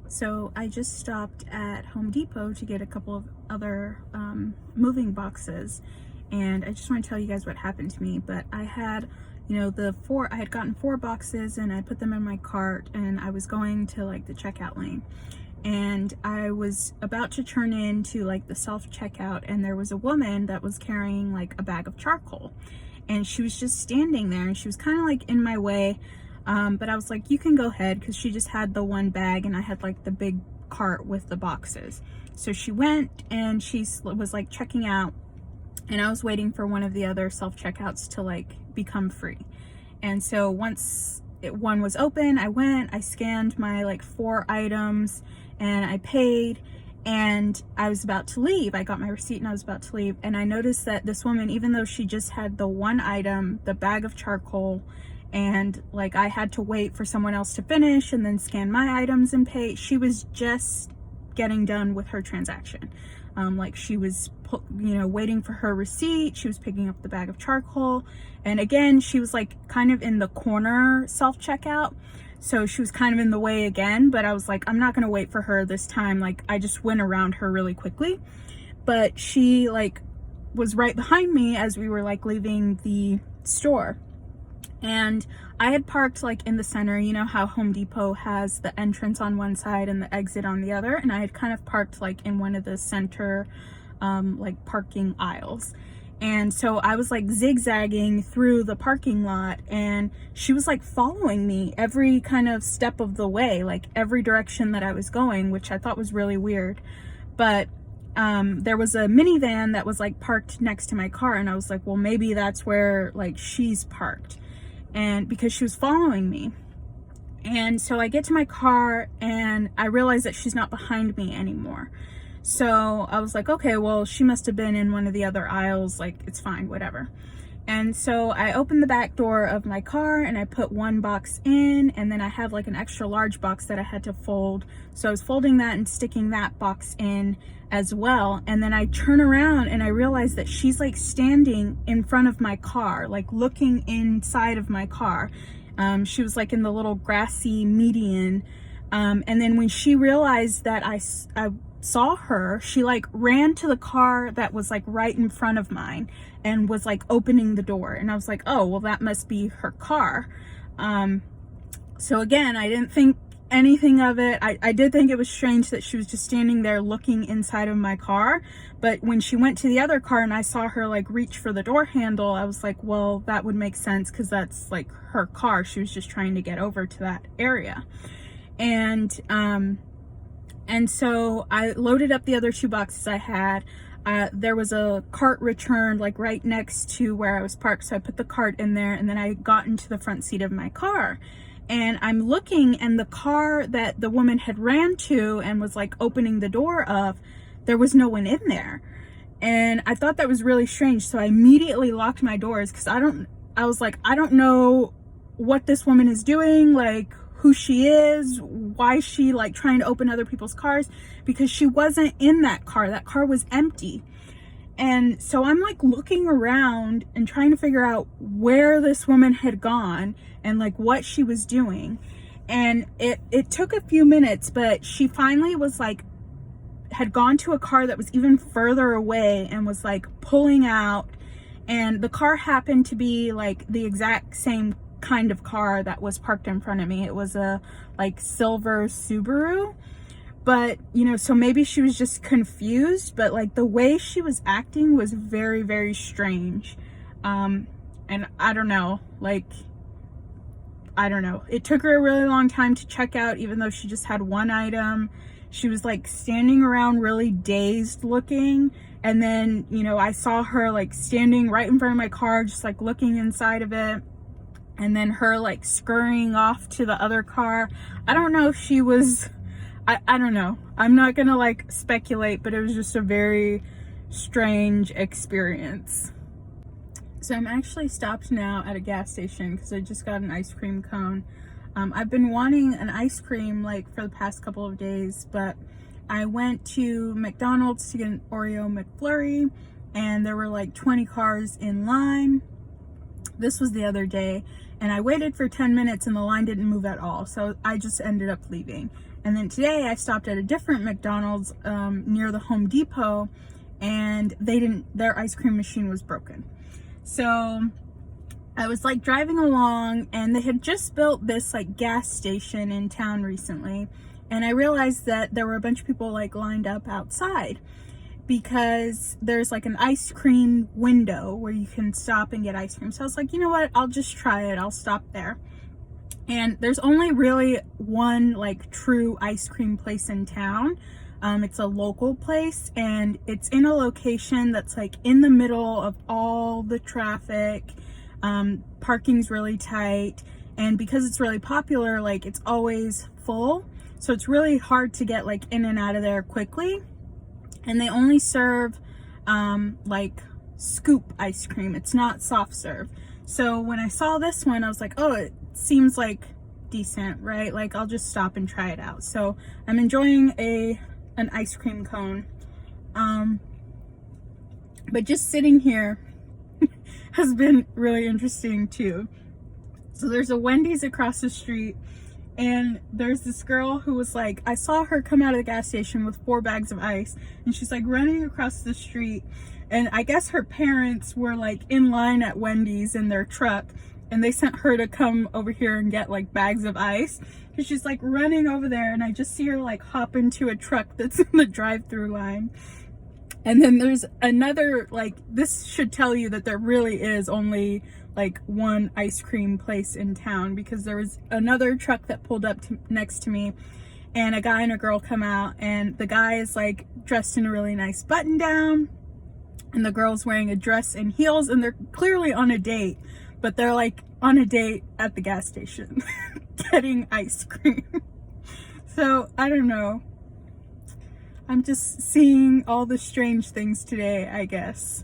So I just stopped at Home Depot to get a couple of other moving boxes, and I just want to tell you guys what happened to me. But I had, I had gotten 4 boxes and I put them in my cart, and I was going to like the checkout lane, and I was about to turn into like the self checkout, and there was a woman that was carrying like a bag of charcoal, and she was just standing there, and she was kind of like in my way. But I was like, you can go ahead, because she just had the one bag and I had like the big cart with the boxes. So she went and she was like checking out, and I was waiting for one of the other self-checkouts to like become free. And so once one was open, I scanned my like 4 items and I paid, and I was about to leave. I got my receipt and I was about to leave, and I noticed that this woman, even though she just had the one item, the bag of charcoal, and like I had to wait for someone else to finish and then scan my items and pay, she was just getting done with her transaction. Like she was, waiting for her receipt. She was picking up the bag of charcoal, and again, she was like kind of in the corner self-checkout, so she was kind of in the way again. But I was like, I'm not gonna wait for her this time. Like I just went around her really quickly, but she like was right behind me as we were like leaving the store. And I had parked like in the center. You know how Home Depot has the entrance on one side and the exit on the other, and I had kind of parked like in one of the center like parking aisles. And so I was like zigzagging through the parking lot, and she was like following me every kind of step of the way, like every direction that I was going, which I thought was really weird. But there was a minivan that was like parked next to my car, and I was like, well, maybe that's where like she's parked, and because she was following me. And so I get to my car and I realize that she's not behind me anymore. So I was like, okay, well, she must have been in one of the other aisles, like it's fine, whatever. And so I opened the back door of my car and I put 1 box in, and then I had like an extra large box that I had to fold. So I was folding that and sticking that box in as well. And then I turn around and I realize that she's like standing in front of my car, like looking inside of my car. She was like in the little grassy median. And then when she realized that I saw her, she like ran to the car that was like right in front of mine and was like opening the door. And I was like, oh, well, that must be her car. So again, I didn't think anything of it. I did think it was strange that she was just standing there looking inside of my car. But when she went to the other car and I saw her like reach for the door handle, I was like, well, that would make sense, because that's like her car. She was just trying to get over to that area. And so I loaded up the other 2 boxes I had. There was a cart returned like right next to where I was parked, so I put the cart in there, and then I got into the front seat of my car. And I'm looking, and the car that the woman had ran to and was like opening the door of, there was no one in there. And I thought that was really strange, so I immediately locked my doors, because I was like, I don't know what this woman is doing, like who she is, why she like trying to open other people's cars, because she wasn't in that car. That car was empty. And so I'm like looking around and trying to figure out where this woman had gone and like what she was doing. And it took a few minutes, but she finally was like, had gone to a car that was even further away and was like pulling out. And the car happened to be like the exact same kind of car that was parked in front of me. It was a like silver Subaru. But, so maybe she was just confused, but like the way she was acting was very, very strange. And I don't know, It took her a really long time to check out, even though she just had 1 item. She was like standing around really dazed looking. And then, I saw her like standing right in front of my car, just like looking inside of it. And then her like scurrying off to the other car. I don't know if she was... I don't know. I'm not gonna like speculate, but it was just a very strange experience. So I'm actually stopped now at a gas station because I just got an ice cream cone. I've been wanting an ice cream like for the past couple of days, but I went to McDonald's to get an Oreo McFlurry, and there were like 20 cars in line. This was the other day, and I waited for 10 minutes and the line didn't move at all, so I just ended up leaving. And then today I stopped at a different McDonald's near the Home Depot, and their ice cream machine was broken. So I was like driving along, and they had just built this like gas station in town recently, and I realized that there were a bunch of people like lined up outside because there's like an ice cream window where you can stop and get ice cream. So I was like, you know what, I'll just try it, I'll stop there. And there's only really one like true ice cream place in town. It's a local place, and it's in a location that's like in the middle of all the traffic. Parking's really tight, and because it's really popular, like it's always full, so it's really hard to get like in and out of there quickly. And they only serve like scoop ice cream. It's not soft serve. So when I saw this one, I was like, oh, it seems like decent, right? Like I'll just stop and try it out. So I'm enjoying an ice cream cone. But just sitting here has been really interesting too. So there's a Wendy's across the street, and there's this girl who was like, I saw her come out of the gas station with 4 bags of ice, and she's like running across the street, and I guess her parents were like in line at Wendy's in their truck, and they sent her to come over here and get like bags of ice. And she's like running over there, and I just see her like hop into a truck that's in the drive-through line. And then there's another, like, this should tell you that there really is only like one ice cream place in town, because there was another truck that pulled up next to me, and a guy and a girl come out, and the guy is like dressed in a really nice button down, and the girl's wearing a dress and heels, and they're clearly on a date, but they're like on a date at the gas station getting ice cream. So I don't know, I'm just seeing all the strange things today, I guess.